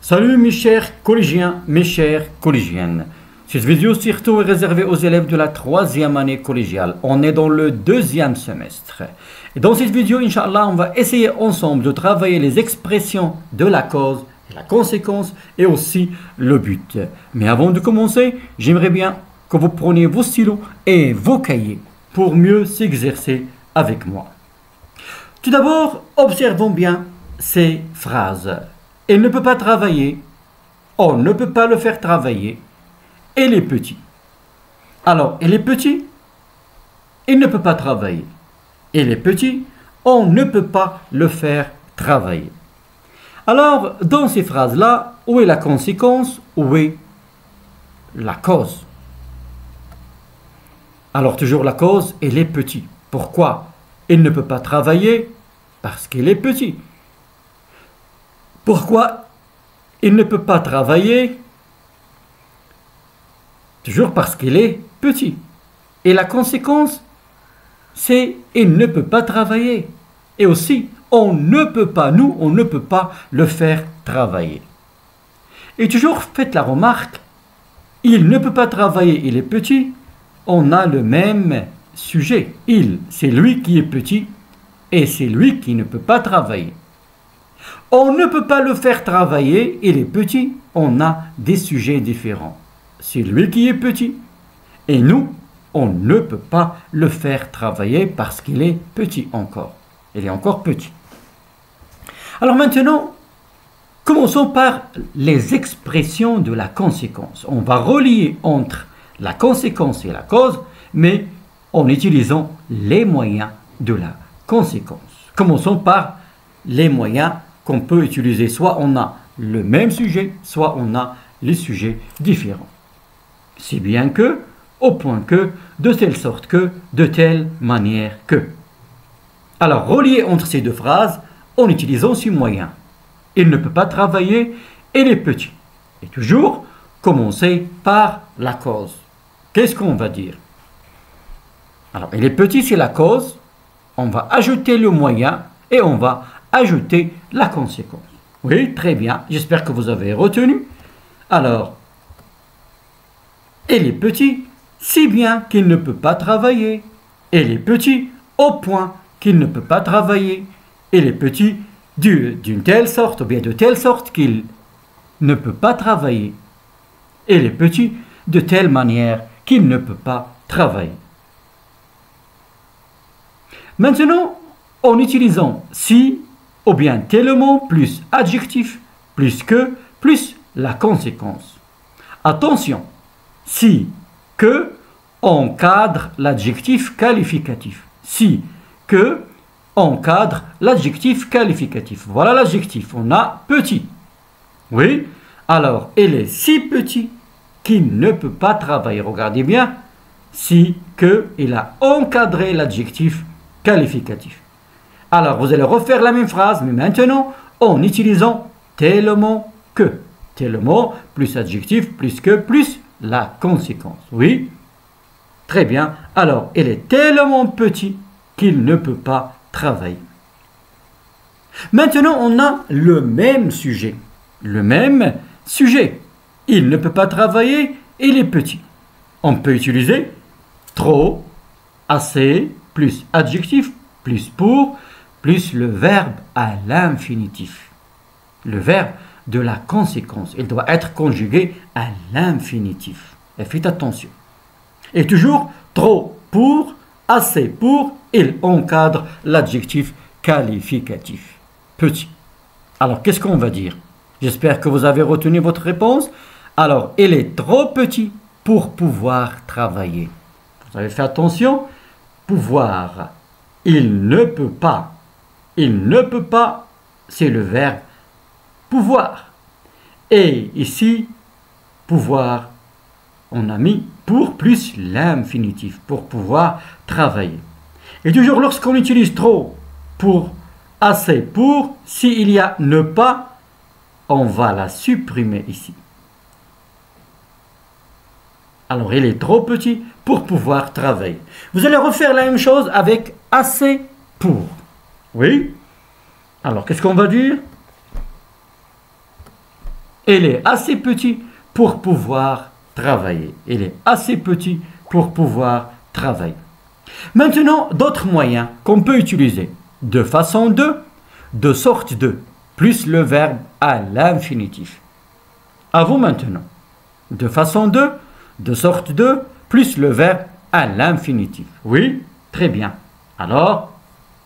Salut mes chers collégiens, mes chères collégiennes. Cette vidéo surtout est réservée aux élèves de la 3e année collégiale. On est dans le 2e semestre. Et dans cette vidéo, Inch'Allah, on va essayer ensemble de travailler les expressions de la cause, la conséquence et aussi le but. Mais avant de commencer, j'aimerais bien que vous preniez vos stylos et vos cahiers pour mieux s'exercer avec moi. Tout d'abord, observons bien ces phrases. Il ne peut pas travailler, on ne peut pas le faire travailler, il est petit. Alors, il est petit, il ne peut pas travailler. Il est petit, on ne peut pas le faire travailler. Alors, dans ces phrases-là, où est la conséquence, où est la cause? Alors, toujours la cause, il est petit. Pourquoi? Il ne peut pas travailler parce qu'il est petit. Pourquoi il ne peut pas travailler? Toujours parce qu'il est petit. Et la conséquence, c'est il ne peut pas travailler. Et aussi, on ne peut pas, nous, on ne peut pas le faire travailler. Et toujours, faites la remarque, il ne peut pas travailler, il est petit. On a le même sujet. Il, c'est lui qui est petit et c'est lui qui ne peut pas travailler. On ne peut pas le faire travailler, il est petit, on a des sujets différents. C'est lui qui est petit. Et nous, on ne peut pas le faire travailler parce qu'il est petit encore. Il est encore petit. Alors maintenant, commençons par les expressions de la conséquence. On va relier entre la conséquence et la cause, mais en utilisant les moyens de la conséquence. Commençons par les moyens qu'on peut utiliser. Soit on a le même sujet, soit on a les sujets différents. Si bien que, au point que, de telle sorte que, de telle manière que. Alors, relier entre ces deux phrases en utilisant ces moyens. Il ne peut pas travailler, il est petit. Et toujours, commencer par la cause. Qu'est-ce qu'on va dire? Alors, il est petit, c'est la cause. On va ajouter le moyen et on va ajouter la conséquence. Oui, très bien. J'espère que vous avez retenu. Alors, il est petit, si bien qu'il ne peut pas travailler. Il est petit, au point qu'il ne peut pas travailler. Il est petit d'une telle sorte, ou bien de telle sorte qu'il ne peut pas travailler. Il est petit de telle manière qu'il ne peut pas travailler. Maintenant, en utilisant si ou bien tellement plus adjectif, plus que, plus la conséquence. Attention, si, que, encadre l'adjectif qualificatif. Si, que, encadre l'adjectif qualificatif. Voilà l'adjectif, on a petit. Oui, alors il est si petit qu'il ne peut pas travailler. Regardez bien, si, que, il a encadré l'adjectif qualificatif. Alors, vous allez refaire la même phrase, mais maintenant, en utilisant tellement que. Tellement, plus adjectif, plus que, plus la conséquence. Oui? Très bien. Alors, il est tellement petit qu'il ne peut pas travailler. Maintenant, on a le même sujet. Le même sujet. Il ne peut pas travailler, il est petit. On peut utiliser trop, assez, plus adjectif, plus pour, plus le verbe à l'infinitif. Le verbe de la conséquence. Il doit être conjugué à l'infinitif. Et faites attention. Et toujours trop pour, assez pour, il encadre l'adjectif qualificatif. Petit. Alors, qu'est-ce qu'on va dire? J'espère que vous avez retenu votre réponse. Alors, il est trop petit pour pouvoir travailler. Vous avez fait attention? Pouvoir. Il ne peut pas. Il ne peut pas, c'est le verbe pouvoir. Et ici, pouvoir, on a mis pour plus l'infinitif, pour pouvoir travailler. Et toujours lorsqu'on utilise trop, pour, assez, pour, s'il y a ne pas, on va la supprimer ici. Alors, il est trop petit pour pouvoir travailler. Vous allez refaire la même chose avec assez pour. Oui? Alors, qu'est-ce qu'on va dire? Il est assez petit pour pouvoir travailler. Il est assez petit pour pouvoir travailler. Maintenant, d'autres moyens qu'on peut utiliser. De façon de sorte de, plus le verbe à l'infinitif. À vous maintenant. De façon de sorte de, plus le verbe à l'infinitif. Oui, très bien. Alors,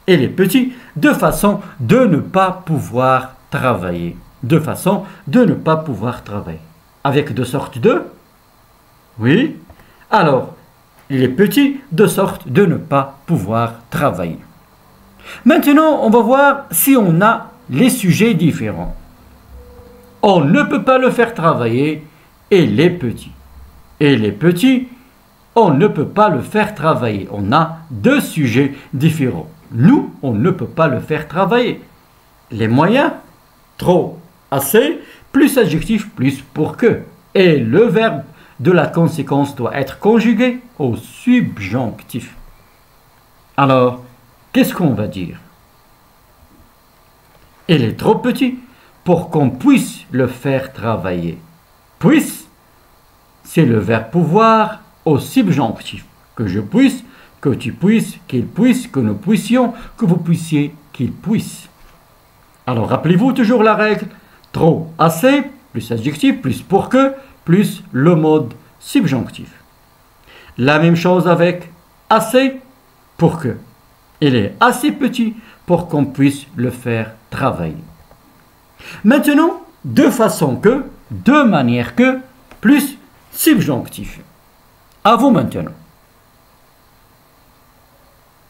il est petit de façon de ne pas pouvoir travailler. De façon de ne pas pouvoir travailler. Avec de sorte de, oui. Alors, il est petit de sorte de ne pas pouvoir travailler. Maintenant, on va voir si on a les sujets différents. On ne peut pas le faire travailler et il est petit. Et il est petit, on ne peut pas le faire travailler. On a deux sujets différents. Nous, on ne peut pas le faire travailler. Les moyens, trop, assez, plus adjectif, plus pour que. Et le verbe de la conséquence doit être conjugué au subjonctif. Alors, qu'est-ce qu'on va dire? Il est trop petit pour qu'on puisse le faire travailler. Puisse, c'est le verbe pouvoir au subjonctif. Que je puisse, que tu puisses, qu'il puisse, que nous puissions, que vous puissiez, qu'il puisse. Alors, rappelez-vous toujours la règle. Trop, assez, plus adjectif, plus pour que, plus le mode subjonctif. La même chose avec assez pour que. Il est assez petit pour qu'on puisse le faire travailler. Maintenant, de façon que, de manière que, plus subjonctif. À vous maintenant.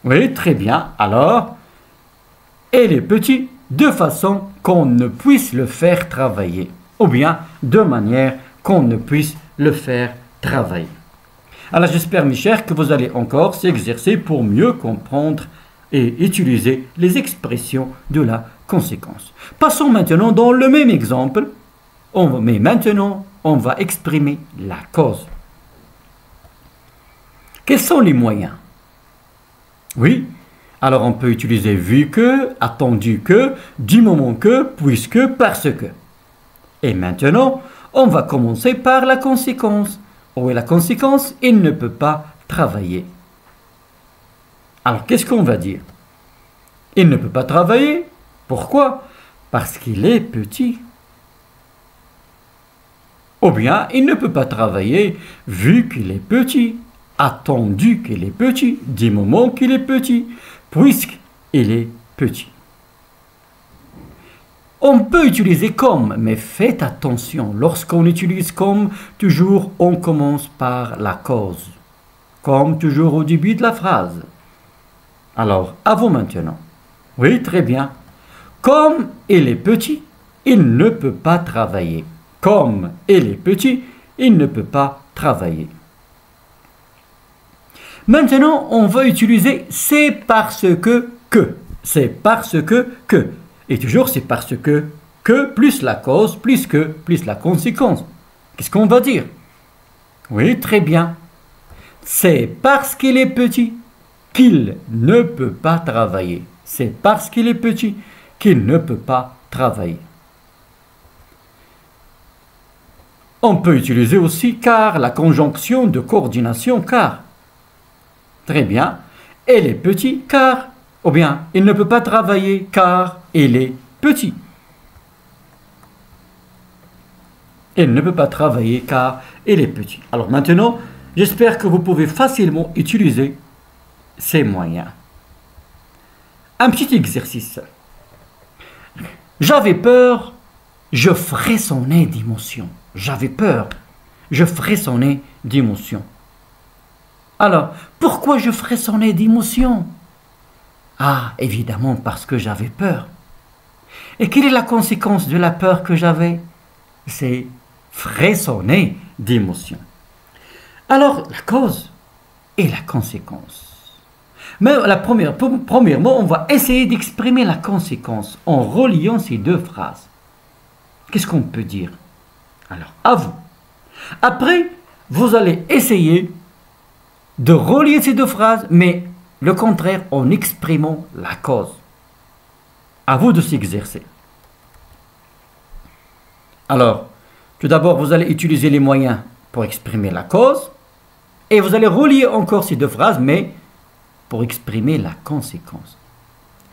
Oui, très bien. Alors, il est petit de façon qu'on ne puisse le faire travailler. Ou bien de manière qu'on ne puisse le faire travailler. Alors j'espère mes chers que vous allez encore s'exercer pour mieux comprendre et utiliser les expressions de la conséquence. Passons maintenant dans le même exemple, mais maintenant on va exprimer la cause. Quels sont les moyens? Oui, alors on peut utiliser vu que, attendu que, du moment que, puisque, parce que. Et maintenant, on va commencer par la conséquence. Où est la conséquence? Il ne peut pas travailler. Alors, qu'est-ce qu'on va dire? Il ne peut pas travailler. Pourquoi? Parce qu'il est petit. Ou bien, il ne peut pas travailler vu qu'il est petit. Attendu qu'il est petit. Du moment qu'il est petit. Puisqu'il est petit. On peut utiliser comme, mais faites attention, lorsqu'on utilise comme, toujours on commence par la cause. Comme toujours au début de la phrase. Alors, à vous maintenant. Oui, très bien. Comme il est petit, il ne peut pas travailler. Comme il est petit, il ne peut pas travailler. Maintenant, on va utiliser c'est parce que. C'est parce que. Et toujours, c'est parce que plus la cause, plus la conséquence. Qu'est-ce qu'on va dire? Oui, très bien. C'est parce qu'il est petit qu'il ne peut pas travailler. C'est parce qu'il est petit qu'il ne peut pas travailler. On peut utiliser aussi car, la conjonction de coordination car. Très bien. Il est petit car. Ou bien, il ne peut pas travailler car il est petit. Il ne peut pas travailler car il est petit. Alors maintenant, j'espère que vous pouvez facilement utiliser ces moyens. Un petit exercice. J'avais peur, je frissonnais d'émotion. J'avais peur, je frissonnais d'émotion. Alors, pourquoi je frissonnais d'émotion? Ah, évidemment parce que j'avais peur. Et quelle est la conséquence de la peur que j'avais? C'est frissonner d'émotion. Alors, la cause et la conséquence. Mais premièrement, on va essayer d'exprimer la conséquence en reliant ces deux phrases. Qu'est-ce qu'on peut dire? Alors, à vous. Après, vous allez essayer de relier ces deux phrases, mais le contraire en exprimant la cause. À vous de s'exercer. Alors, Tout d'abord, vous allez utiliser les moyens pour exprimer la cause. Et vous allez relier encore ces deux phrases, mais pour exprimer la conséquence.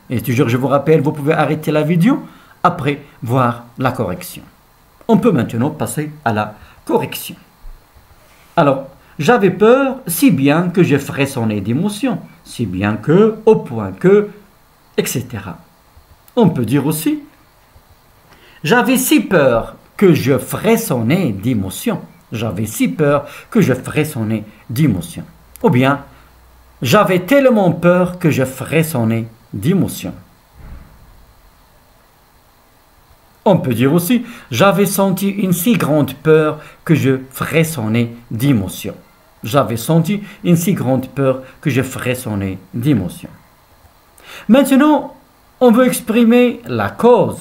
Et toujours, je vous rappelle, vous pouvez arrêter la vidéo après voir la correction. On peut maintenant passer à la correction. Alors, j'avais peur si bien que je frissonnais d'émotion, si bien que, au point que, etc. On peut dire aussi, j'avais si peur que je frissonnais d'émotion. J'avais si peur que je frissonnais d'émotion. Ou bien, j'avais tellement peur que je frissonnais d'émotion. On peut dire aussi, j'avais senti une si grande peur que je frissonnais d'émotion. J'avais senti une si grande peur que je frissonnais d'émotion. Maintenant, on veut exprimer la cause.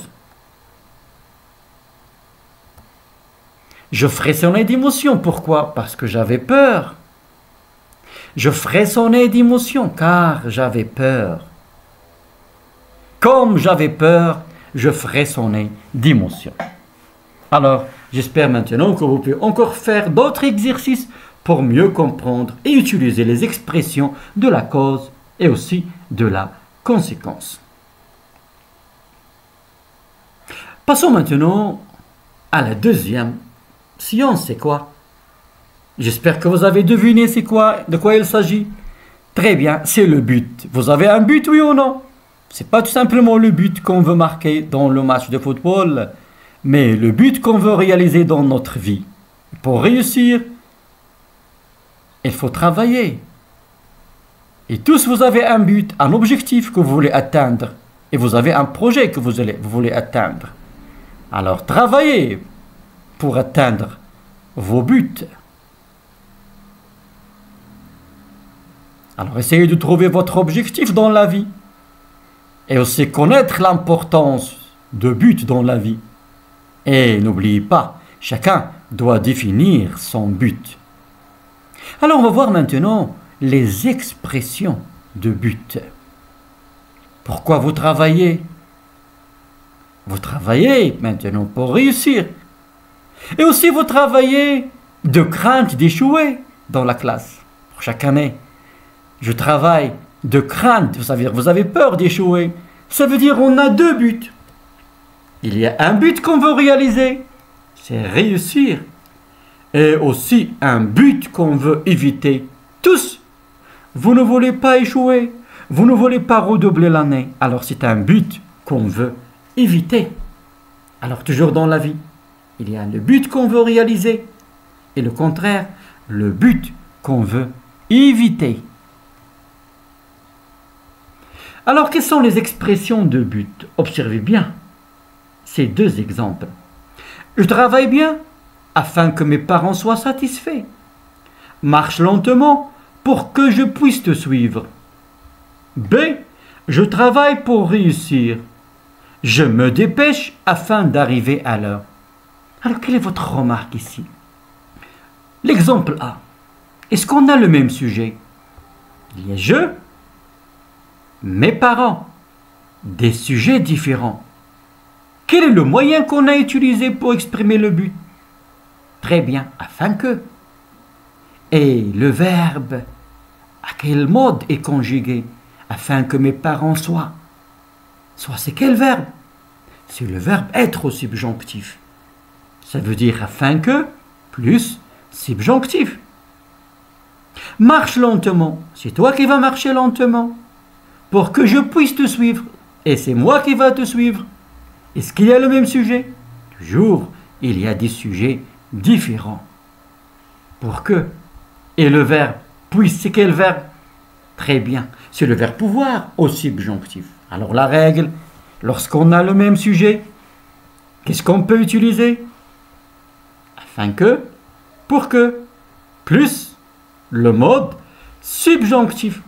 Je frissonnais d'émotion. Pourquoi? Parce que j'avais peur. Je frissonnais d'émotion car j'avais peur. Comme j'avais peur, je frissonnais d'émotion. Alors, j'espère maintenant que vous pouvez encore faire d'autres exercices pour mieux comprendre et utiliser les expressions de la cause et aussi de la conséquence. Passons maintenant à la deuxième science. C'est quoi? J'espère que vous avez deviné c'est quoi, de quoi il s'agit. Très bien, c'est le but. Vous avez un but, oui ou non? C'est pas tout simplement le but qu'on veut marquer dans le match de football, mais le but qu'on veut réaliser dans notre vie. Pour réussir, il faut travailler. Et tous, vous avez un but, un objectif que vous voulez atteindre. Et vous avez un projet que vous voulez atteindre. Alors, travaillez pour atteindre vos buts. Alors, essayez de trouver votre objectif dans la vie. Et aussi connaître l'importance de but dans la vie. Et n'oubliez pas, chacun doit définir son but. Alors, on va voir maintenant les expressions de but. Pourquoi vous travaillez? Vous travaillez maintenant pour réussir. Et aussi, vous travaillez de crainte d'échouer dans la classe. Pour chaque année, je travaille de crainte, vous avez peur d'échouer. Ça veut dire qu'on a deux buts. Il y a un but qu'on veut réaliser, c'est réussir. Et aussi un but qu'on veut éviter. Tous, vous ne voulez pas échouer, vous ne voulez pas redoubler l'année. Alors c'est un but qu'on veut éviter. Alors toujours dans la vie, il y a le but qu'on veut réaliser et le contraire, le but qu'on veut éviter. Alors, quelles sont les expressions de but? Observez bien ces deux exemples. Je travaille bien afin que mes parents soient satisfaits. Marche lentement pour que je puisse te suivre. B. Je travaille pour réussir. Je me dépêche afin d'arriver à l'heure. Alors, quelle est votre remarque ici? L'exemple A. Est-ce qu'on a le même sujet? Il y a je, mes parents, des sujets différents. Quel est le moyen qu'on a utilisé pour exprimer le but? Très bien, afin que. Et le verbe, à quel mode est conjugué? Afin que mes parents soient. Soit c'est quel verbe? C'est le verbe être au subjonctif. Ça veut dire afin que plus subjonctif. Marche lentement. C'est toi qui vas marcher lentement. Pour que je puisse te suivre. Et c'est moi qui va te suivre. Est-ce qu'il y a le même sujet? Toujours, il y a des sujets différents. Pour que. Et le verbe puisse, c'est quel verbe? Très bien, c'est le verbe pouvoir au subjonctif. Alors la règle, lorsqu'on a le même sujet, qu'est-ce qu'on peut utiliser? Afin que, pour que, plus le mode subjonctif.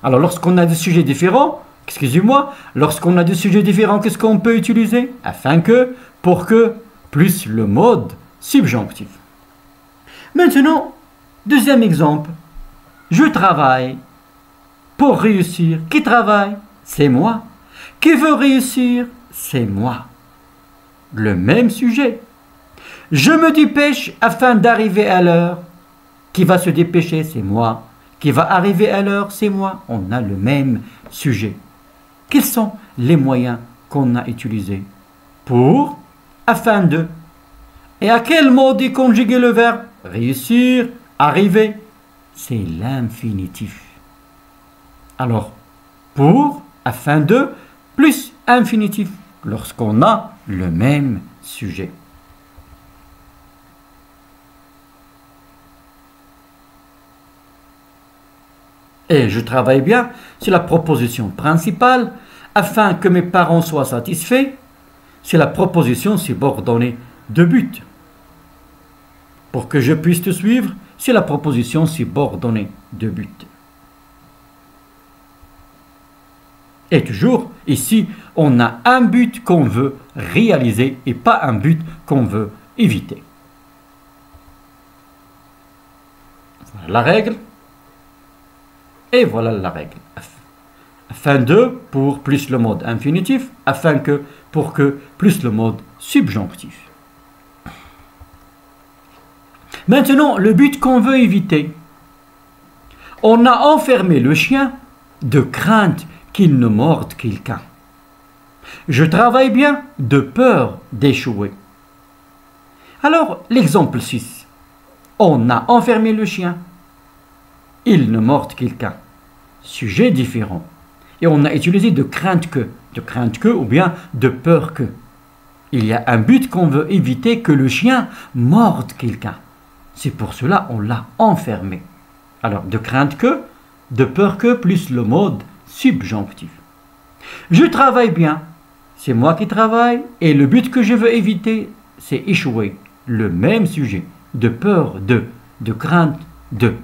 Alors, lorsqu'on a des sujets différents, excusez-moi, lorsqu'on a des sujets différents, qu'est-ce qu'on peut utiliser? Afin que, pour que, plus le mode subjonctif. Maintenant, deuxième exemple. Je travaille pour réussir. Qui travaille? C'est moi. Qui veut réussir? C'est moi. Le même sujet. Je me dépêche afin d'arriver à l'heure. Qui va se dépêcher? C'est moi. Qui va arriver à l'heure? C'est moi. On a le même sujet. Quels sont les moyens qu'on a utilisés? Pour, afin de. Et à quel mode est conjugué le verbe? Réussir, arriver. C'est l'infinitif. Alors, pour, afin de, plus infinitif, lorsqu'on a le même sujet. Et je travaille bien, c'est la proposition principale. Afin que mes parents soient satisfaits, c'est la proposition subordonnée de but. Pour que je puisse te suivre, c'est la proposition subordonnée de but. Et toujours, ici, on a un but qu'on veut réaliser et pas un but qu'on veut éviter. Voilà la règle. Et voilà la règle. Afin de, pour plus le mode infinitif, afin que, pour que, plus le mode subjonctif. Maintenant, le but qu'on veut éviter. On a enfermé le chien de crainte qu'il ne morde quelqu'un. Je travaille bien de peur d'échouer. Alors, l'exemple 6. On a enfermé le chien. Il ne morde quelqu'un. Sujet différent. Et on a utilisé de crainte que ou bien de peur que. Il y a un but qu'on veut éviter, que le chien morde quelqu'un. C'est pour cela qu'on l'a enfermé. Alors, de crainte que, de peur que, plus le mode subjonctif. Je travaille bien. C'est moi qui travaille. Et le but que je veux éviter, c'est échouer. Le même sujet. De peur de crainte de.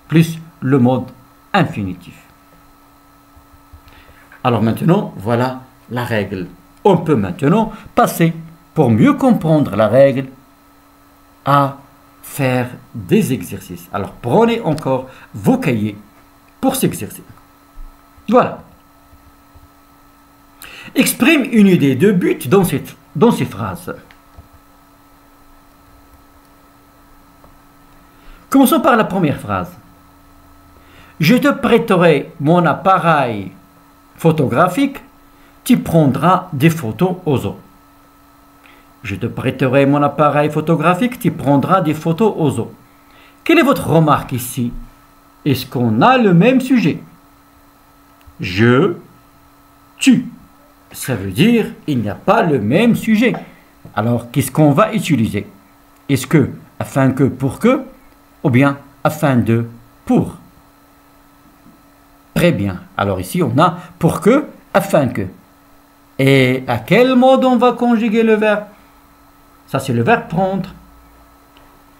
Plus le mode infinitif. Alors maintenant, voilà la règle. On peut maintenant passer, pour mieux comprendre la règle, à faire des exercices. Alors prenez encore vos cahiers pour s'exercer. Voilà. Exprime une idée de but dans ces phrases. Commençons par la première phrase. Je te prêterai mon appareil photographique, tu prendras des photos aux autres. Je te prêterai mon appareil photographique, tu prendras des photos aux autres. Quelle est votre remarque ici? Est-ce qu'on a le même sujet? Je, tu. Ça veut dire il n'y a pas le même sujet. Alors, qu'est-ce qu'on va utiliser? Est-ce que, afin que, pour que, ou bien afin de, pour? Très bien. Alors ici, on a pour que, afin que. Et à quel mode on va conjuguer le verbe? Ça, c'est le verbe prendre.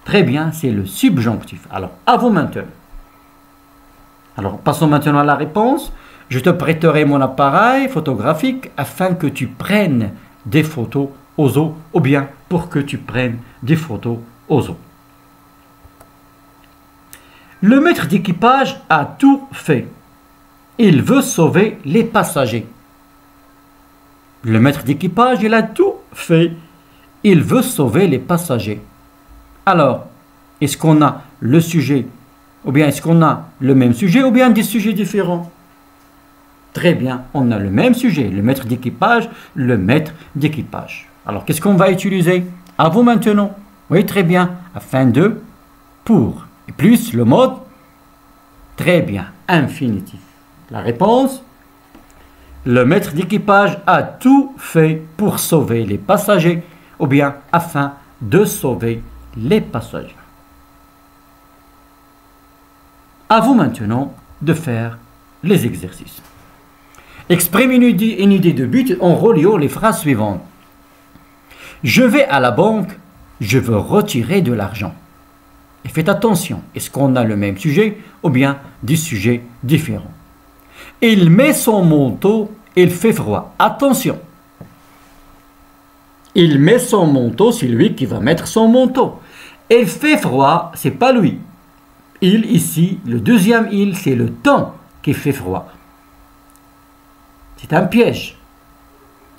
Très bien, c'est le subjonctif. Alors, à vous maintenant. Alors, passons maintenant à la réponse. Je te prêterai mon appareil photographique afin que tu prennes des photos aux autres, ou bien pour que tu prennes des photos aux autres. Le maître d'équipage a tout fait. Il veut sauver les passagers. Le maître d'équipage, il a tout fait. Il veut sauver les passagers. Alors, est-ce qu'on a le sujet, ou bien est-ce qu'on a le même sujet, ou bien des sujets différents? Très bien, on a le même sujet, le maître d'équipage, le maître d'équipage. Alors, qu'est-ce qu'on va utiliser? À vous maintenant. Oui, très bien. Afin de, pour. Et plus le mode. Très bien, infinitif. La réponse? Le maître d'équipage a tout fait pour sauver les passagers, ou bien afin de sauver les passagers. À vous maintenant de faire les exercices. Exprime une idée de but en reliant les phrases suivantes. Je vais à la banque, je veux retirer de l'argent. Et faites attention, est-ce qu'on a le même sujet ou bien des sujets différents? Il met son manteau, il fait froid. Attention. Il met son manteau, c'est lui qui va mettre son manteau. Il fait froid, c'est pas lui. Il ici, le deuxième il, c'est le temps qui fait froid. C'est un piège.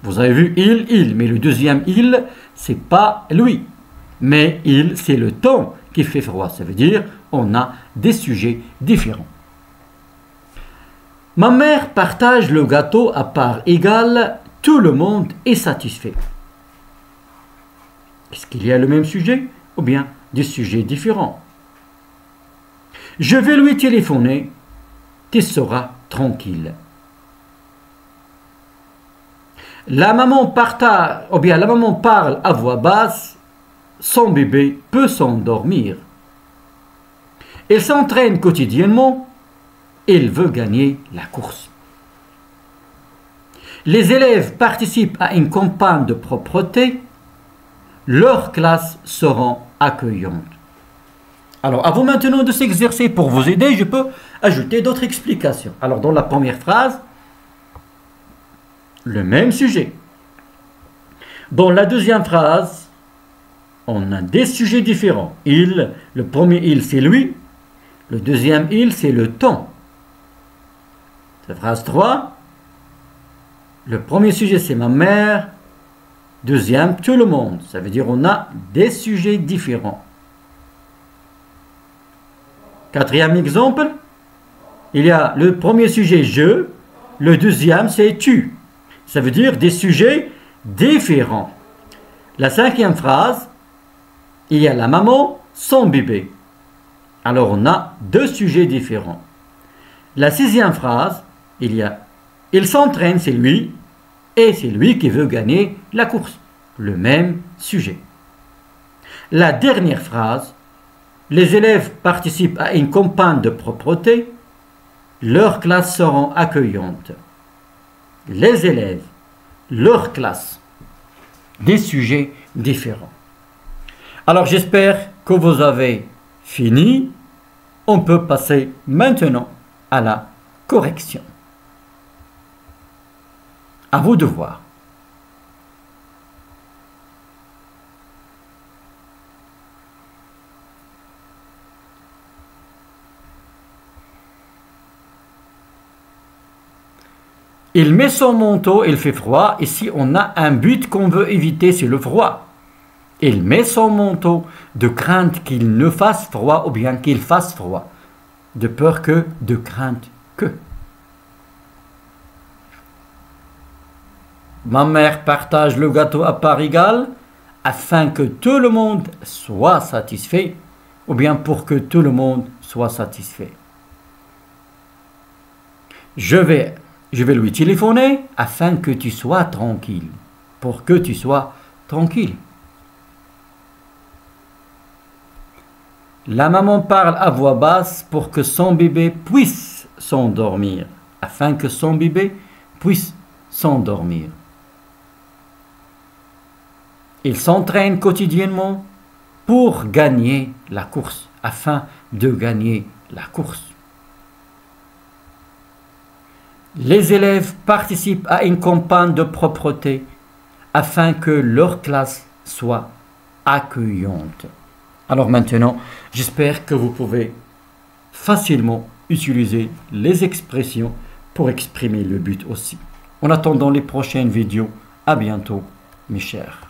Vous avez vu il, mais le deuxième il, c'est pas lui. Mais il, c'est le temps qui fait froid. Ça veut dire on a des sujets différents. Ma mère partage le gâteau à part égale. Tout le monde est satisfait. Est-ce qu'il y a le même sujet ou bien des sujets différents? Je vais lui téléphoner. Tu seras tranquille. La maman partage, ou bien la maman parle à voix basse. Son bébé peut s'endormir. Il s'entraîne quotidiennement. Il veut gagner la course. Les élèves participent à une campagne de propreté. Leurs classes seront accueillantes. Alors, à vous maintenant de s'exercer. Pour vous aider, je peux ajouter d'autres explications. Alors, dans la première phrase, le même sujet. Dans la deuxième phrase, on a des sujets différents. Il, le premier il, c'est lui. Le deuxième il, c'est le temps. La phrase 3, le premier sujet, c'est ma mère. Deuxième, tout le monde. Ça veut dire on a des sujets différents. Quatrième exemple, il y a le premier sujet je, le deuxième c'est tu. Ça veut dire des sujets différents. La cinquième phrase, il y a la maman, son bébé. Alors on a deux sujets différents. La sixième phrase, il s'entraîne, c'est lui, et c'est lui qui veut gagner la course. Le même sujet. La dernière phrase, les élèves participent à une campagne de propreté. Leurs classes seront accueillantes. Les élèves, leurs classes, des sujets différents. Alors j'espère que vous avez fini. On peut passer maintenant à la correction. À vous de voir. Il met son manteau, il fait froid. Ici, on a un but qu'on veut éviter, c'est le froid. Il met son manteau de crainte qu'il ne fasse froid ou bien qu'il fasse froid. De peur que, de crainte que. Ma mère partage le gâteau à part égale afin que tout le monde soit satisfait ou bien pour que tout le monde soit satisfait. Je vais lui téléphoner afin que tu sois tranquille. Pour que tu sois tranquille. La maman parle à voix basse pour que son bébé puisse s'endormir. Afin que son bébé puisse s'endormir. Il s'entraîne quotidiennement pour gagner la course. Afin de gagner la course. Les élèves participent à une campagne de propreté afin que leur classe soit accueillante. Alors maintenant, j'espère que vous pouvez facilement utiliser les expressions pour exprimer le but aussi. En attendant les prochaines vidéos, à bientôt mes chers.